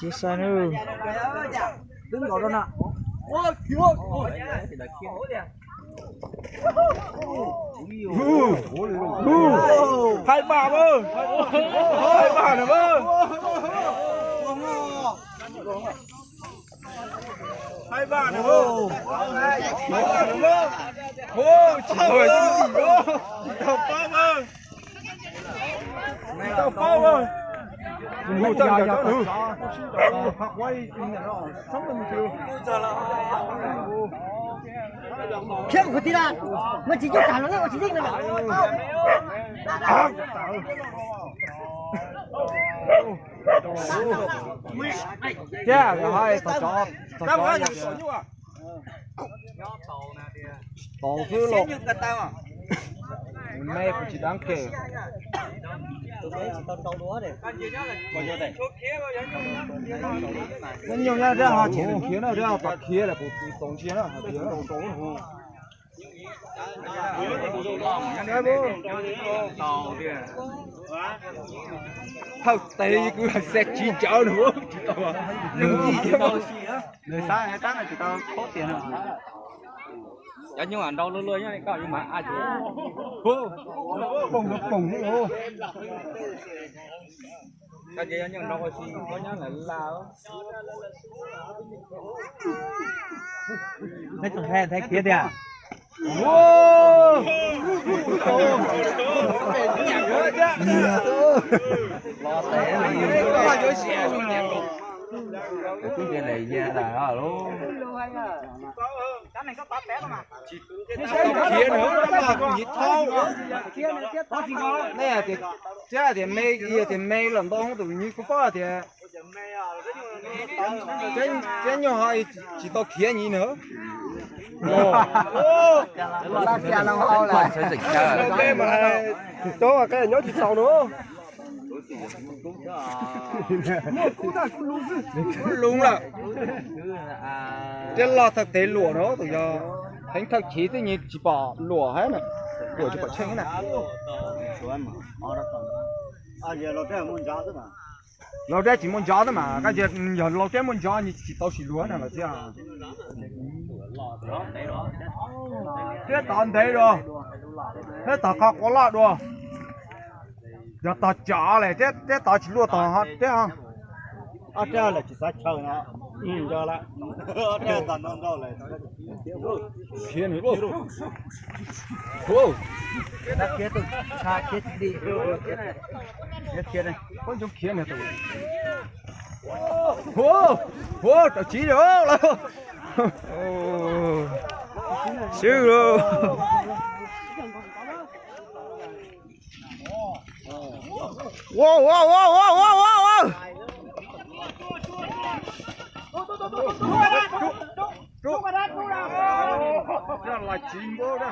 Xí xa nữa. Đứng ngồi đó nè. Hai bà mơ. Hai bà nữa mơ. Hai bà nữa mơ. Hai bà nữa mơ. Ô, trời ơi, gì đó. Tao bao mơ. Tao bao mơ. Ngủ chân cả cho nữ. Học quay sống lên chiều. Khiếp của tí ra. Mà chỉ cho cả nó mà chỉ thích là Dạ, hai tao cho tao cứ lột mẹ cũng chỉ đáng kể nên nhiều nha ra họ chỉ được kia nào ra bạc kia là một tổng chia đó kia là tổng thật tệ cứ là xe chi chở nữa người xa hay tán là chỉ tao có tiền rồi. Dạ nhưng mà đâu lưỡi nhá, có nhưng mà ai chịu? cùng đấy ô. Cái gì nhưng đâu có gì có nhá là lao. Thấy còn hay thấy kia đi à? Wow. Lo té này. Cái kia này ra là luôn. Cái này có tát té không à? Kia nữa nó mà nhịt thau. Này thì cha thì mê kia thì mê lần đó không tụi như có bao thì cái nhỏ chỉ tao kia nhỉ nữa. Là kia nó ho là Sẽ dịch ra. Cái mà đó là cái nhỏ chỉ sau nữa. Luôn là trên là thực tế lúa đó tụi giờ thành thực chỉ thì như chỉ bỏ lúa hết này lúa chỉ bỏ chân này lâu ra chỉ muốn gió thôi mà cái giờ lâu ra muốn gió như chỉ tao chỉ lúa này là chứ à thế tao thế rồi thế tao khóc có lạ rồi giờ tao chả này thế tao chỉ lúa tao hết thế không ở đây là chỉ sai chờ nó. Giờ lại. Ở đây toàn non đâu lại. kia nữa luôn ô Cái kia tôi xa kia đi. Cái kia này. con giống kia này tụi ô tao chỉ được luôn siêu luôn wow wow wow wow wow wow Rút ra là chim bố đó.